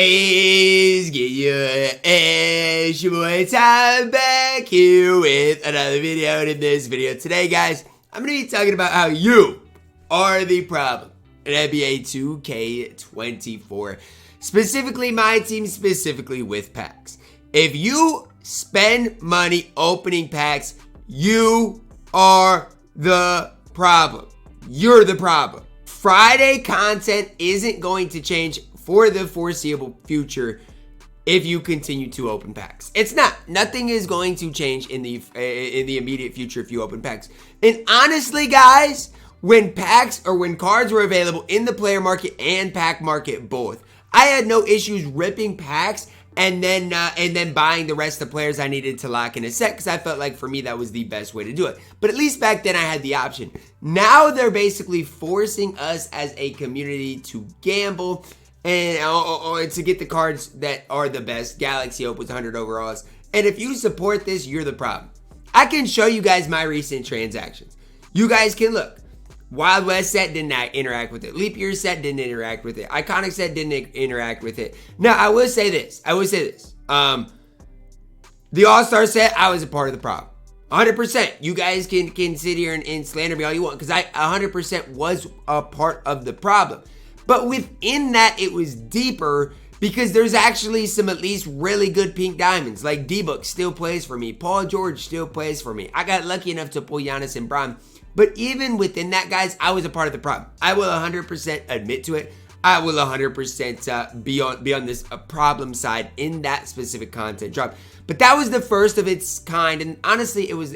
is get you it's your boy Tom back here with another video. And in this video today, guys, I'm going to be talking about how you are the problem in NBA 2K24. Specifically, my team, specifically with packs. If you spend money opening packs, you are the problem. You're the problem. Friday content isn't going to change for the foreseeable future if you continue to open packs. It's not. Nothing is going to change in the immediate future if you open packs. And honestly, guys, when packs or when cards were available in the player market and pack market both, I had no issues ripping packs and then buying the rest of the players I needed to lock in a set, because I felt like for me that was the best way to do it. But at least back then I had the option. Now they're basically forcing us as a community to gamble and to get the cards that are the best. Galaxy Opals 100 overalls. And if you support this, you're the problem. I can show you guys my recent transactions. You guys can look. Wild West set didn't interact with it. Leap Year set didn't interact with it. Iconic set didn't interact with it. Now, I will say this. The All-Star set, I was a part of the problem. 100%. You guys can sit here and slander me all you want, because I 100% was a part of the problem. But within that, it was deeper, because there's actually some at least really good pink diamonds. Like D-Book still plays for me. Paul George still plays for me. I got lucky enough to pull Giannis and Bron. But even within that, guys, I was a part of the problem. I will 100% admit to it. I will 100% be on this problem side in that specific content drop. But that was the first of its kind, and honestly, it was.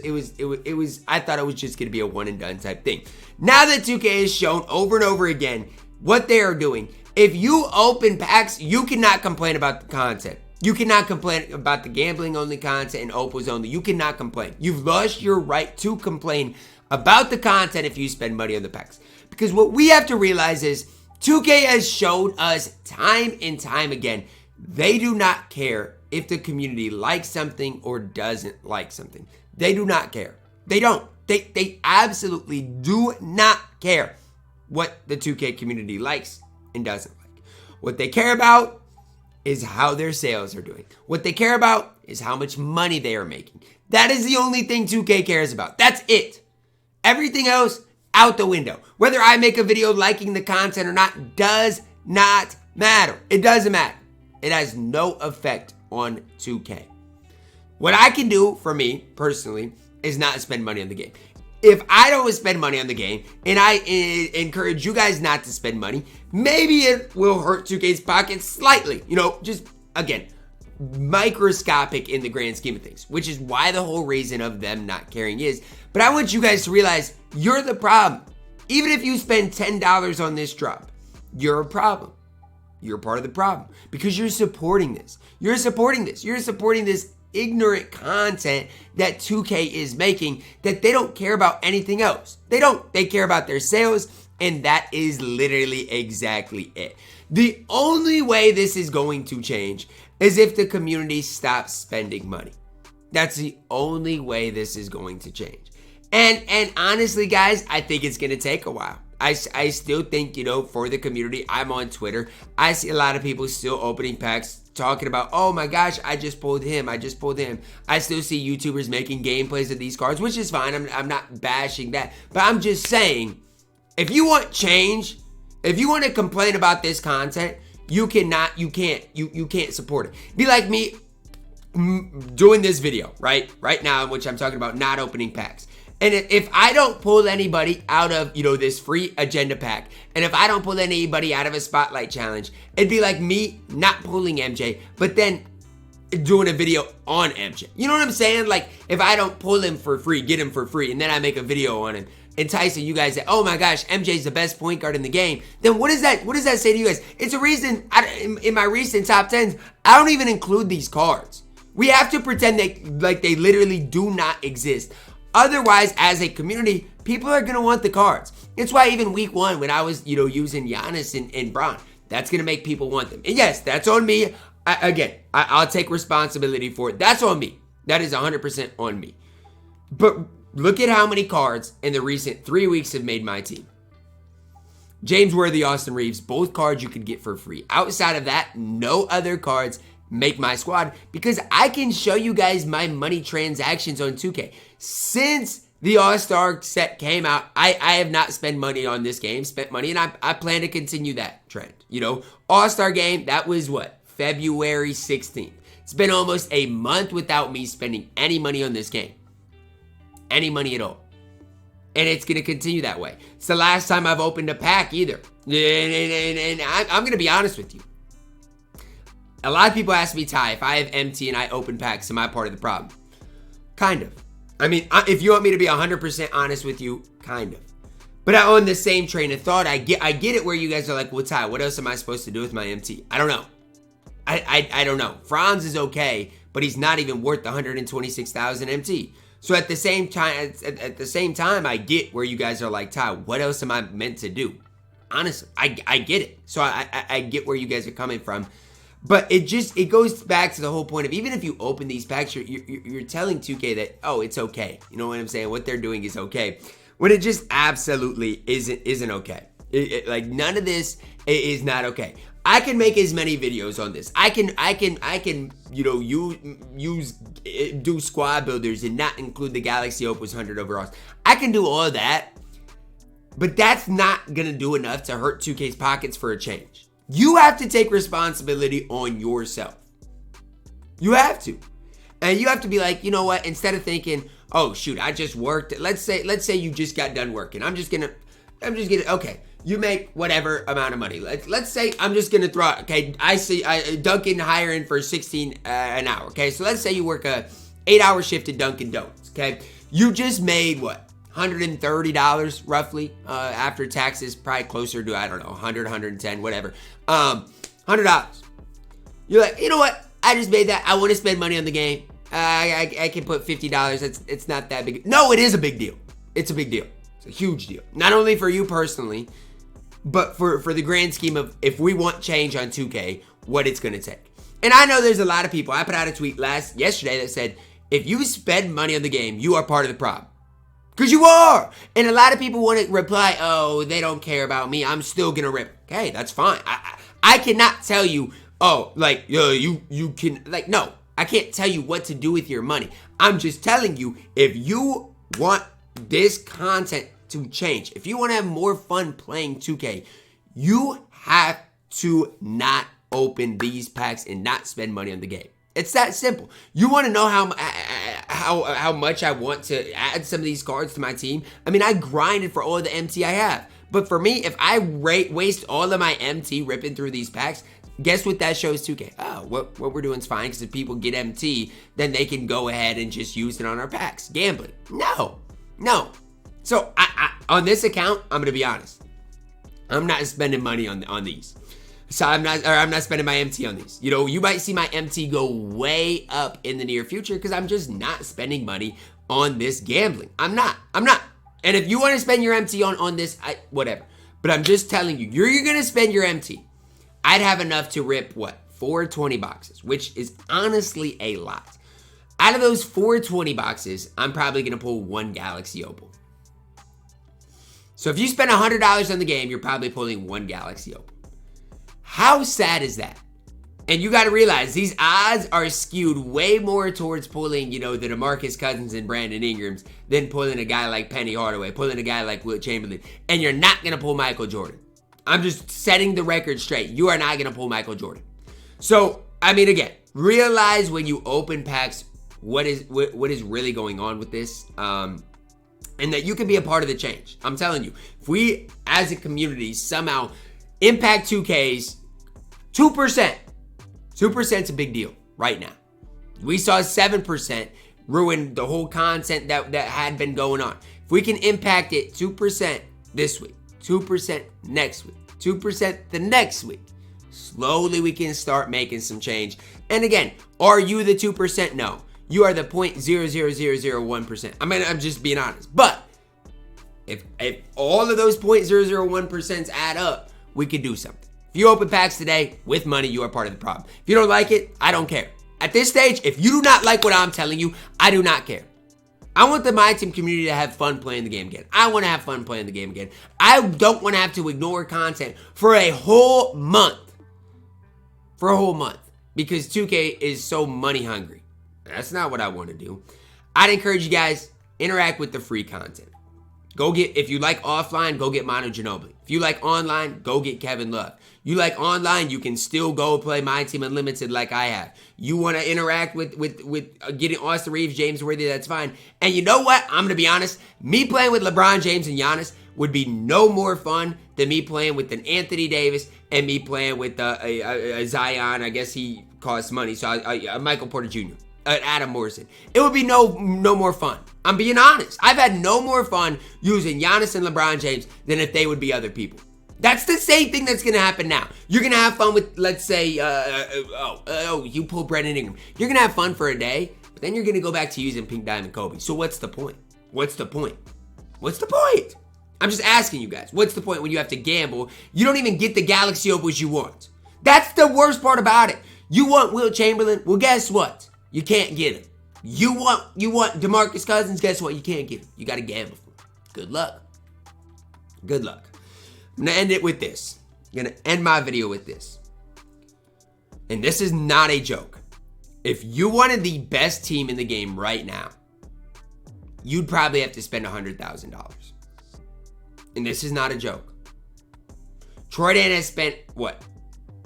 I thought it was just going to be a one and done type thing. Now that 2K has shown over and over again what they are doing, if you open packs, you cannot complain about the content. You cannot complain about the gambling only content and opals only. You cannot complain. You've lost your right to complain about the content if you spend money on the packs. Because what we have to realize is 2K has shown us time and time again, they do not care if the community likes something or doesn't like something. They do not care. They don't. They absolutely do not care what the 2K community likes and doesn't like. What they care about is how their sales are doing. What they care about is how much money they are making. That is the only thing 2K cares about. That's it. Everything else, out the window. Whether I make a video liking the content or not does not matter. It doesn't matter. It has no effect on 2K. What I can do for me, personally, is not spend money on the game. If I don't spend money on the game, and I encourage you guys not to spend money, maybe it will hurt 2K's pockets slightly. You know, just, again, microscopic in the grand scheme of things, which is why the whole reason of them not caring is. But I want you guys to realize you're the problem. Even if you spend $10 on this drop, you're a problem. You're part of the problem because you're supporting this. You're supporting this. You're supporting this ignorant content that 2K is making, that they don't care about anything else. They don't. They care about their sales, and that is literally exactly it. The only way this is going to change is if the community stops spending money. That's the only way this is going to change. And honestly, guys, I think it's going to take a while. I still think, you know, for the community, I'm on Twitter. I see a lot of people still opening packs, talking about, oh my gosh, I just pulled him. I still see YouTubers making gameplays of these cards, which is fine. I'm not bashing that. But I'm just saying, if you want change, if you want to complain about this content, you can't support it. Be like me doing this video, right now, in which I'm talking about not opening packs. And if I don't pull anybody out of, you know, this free agenda pack, and if I don't pull anybody out of a spotlight challenge, it'd be like me not pulling MJ, but then doing a video on MJ. You know what I'm saying? Like, if I don't pull him for free, get him for free, and then I make a video on him, enticing you guys that, oh my gosh, MJ's the best point guard in the game, then what does that say to you guys? It's a reason in my recent top 10s, I don't even include these cards. We have to pretend like they literally do not exist. Otherwise, as a community, people are going to want the cards. It's why even week 1, when I was, you know, using Giannis and Bron, that's going to make people want them. And yes, that's on me. I'll take responsibility for it. That's on me. That is 100% on me. But look at how many cards in the recent 3 weeks have made my team. James Worthy, Austin Reeves, both cards you could get for free. Outside of that, no other cards make my squad because I can show you guys my money transactions on 2K. Since the All-Star set came out, I have not spent money on this game, spent money, and I plan to continue that trend. You know, All-Star game, that was what? February 16th. It's been almost a month without me spending any money on this game. Any money at all. And it's going to continue that way. It's the last time I've opened a pack either. And I'm going to be honest with you. A lot of people ask me, Ty, if I have MT and I open packs, am I part of the problem? Kind of. I mean, if you want me to be 100% honest with you, kind of. But on the same train of thought, I get it where you guys are like, well, Ty, what else am I supposed to do with my MT? I don't know. I don't know. Franz is okay, but he's not even worth the 126,000 MT. So at the same time, I get where you guys are like, Ty, what else am I meant to do? Honestly, I get it. So I get where you guys are coming from. But it goes back to the whole point of, even if you open these packs, you're telling 2K that, oh, it's okay. You know what I'm saying? What they're doing is okay. When it just absolutely isn't okay. Like, none of this is not okay. I can make as many videos on this. I can you know, do squad builders and not include the Galaxy Opals 100 overalls. I can do all that, but that's not gonna do enough to hurt 2K's pockets for a change. You have to take responsibility on yourself. You have to. And you have to be like, you know what, instead of thinking, oh shoot, I just worked. Let's say you just got done working. I'm just gonna, okay, you make whatever amount of money. Let's say I'm just gonna throw, okay, I see Dunkin' hiring for 16 an hour. Okay, so let's say you work a 8-hour shift at Dunkin' Donuts. Okay, you just made what? $130 roughly after taxes, probably closer to, I don't know, 100, 110, whatever. $100. You're like, you know what? I just made that. I want to spend money on the game. I can put $50. It's not that big. No, it is a big deal. It's a big deal. It's a huge deal. Not only for you personally, but for the grand scheme of if we want change on 2K, what it's going to take. And I know there's a lot of people. I put out a tweet yesterday that said, if you spend money on the game, you are part of the problem. Because you are. And a lot of people want to reply, oh, they don't care about me. I'm still going to rip. Okay, that's fine. I cannot tell you, oh, like, you can, like, no. I can't tell you what to do with your money. I'm just telling you, if you want this content to change, if you want to have more fun playing 2K, you have to not open these packs and not spend money on the game. It's that simple. You want to know how much I want to add some of these cards to my team? I mean, I grinded for all the MT I have. But for me, if I waste all of my MT ripping through these packs, guess what that shows 2K? Oh, what we're doing is fine, because if people get MT, then they can go ahead and just use it on our packs. Gambling. No. So on this account, I'm going to be honest. I'm not spending money on these. So I'm not spending my MT on these. You know, you might see my MT go way up in the near future because I'm just not spending money on this gambling. I'm not. And if you want to spend your MT on this, whatever. But I'm just telling you, you're going to spend your MT. I'd have enough to rip, what, 420 boxes, which is honestly a lot. Out of those 420 boxes, I'm probably going to pull one Galaxy Opal. So if you spend $100 on the game, you're probably pulling one Galaxy Opal. How sad is that? And you got to realize these odds are skewed way more towards pulling, you know, the DeMarcus Cousins and Brandon Ingrams than pulling a guy like Penny Hardaway, pulling a guy like Wilt Chamberlain. And you're not going to pull Michael Jordan. I'm just setting the record straight. You are not going to pull Michael Jordan. So, I mean, again, realize when you open packs what is really going on with this. And that you can be a part of the change. I'm telling you, if we as a community somehow impact 2K's 2%. 2% is a big deal right now. We saw 7% ruin the whole content that had been going on. If we can impact it 2% this week, 2% next week, 2% the next week, slowly we can start making some change. And again, are you the 2%? No. You are the 0.00001%. I mean, I'm just being honest. But if all of those 0.001% add up, we could do something. If you open packs today with money, you are part of the problem. If you don't like it, I don't care. At this stage, if you do not like what I'm telling you, I do not care. I want the MyTeam community to have fun playing the game again. I want to have fun playing the game again. I don't want to have to ignore content for a whole month. For a whole month. Because 2K is so money hungry. That's not what I want to do. I'd encourage you guys, interact with the free content. Go get, if you like offline, go get Manu Ginobili. If you like online, go get Kevin Love. You like online, you can still go play MyTeam Unlimited like I have. You want to interact with getting Austin Reeves, James Worthy, that's fine. And you know what? I'm going to be honest. Me playing with LeBron James and Giannis would be no more fun than me playing with an Anthony Davis and me playing with a Zion. I guess he costs money. So Michael Porter Jr., Adam Morrison. It would be no more fun. I'm being honest. I've had no more fun using Giannis and LeBron James than if they would be other people. That's the same thing that's going to happen now. You're going to have fun with, let's say, you pull Brandon Ingram. You're going to have fun for a day, but then you're going to go back to using Pink Diamond Kobe. So what's the point? What's the point? What's the point? I'm just asking you guys. What's the point when you have to gamble? You don't even get the Galaxy Opals you want. That's the worst part about it. You want Wilt Chamberlain? Well, guess what? You can't get him. You want DeMarcus Cousins? Guess what? You can't get him. You got to gamble for him. Good luck. Good luck. I'm going to end it with this. I'm going to end my video with this. And this is not a joke. If you wanted the best team in the game right now, you'd probably have to spend $100,000. And this is not a joke. Troydan has spent, what?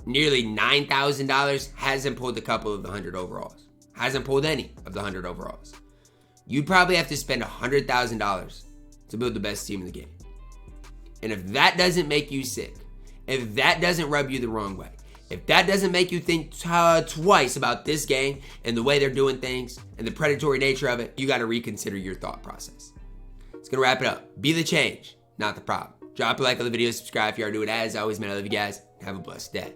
Nearly $9,000. Hasn't pulled a couple of the 100 overalls. Hasn't pulled any of the 100 overalls. You'd probably have to spend $100,000 to build the best team in the game. And if that doesn't make you sick, if that doesn't rub you the wrong way, if that doesn't make you think twice about this game and the way they're doing things and the predatory nature of it, you got to reconsider your thought process. It's going to wrap it up. Be the change, not the problem. Drop a like on the video, subscribe if you are new. As always, man, I love you guys. Have a blessed day.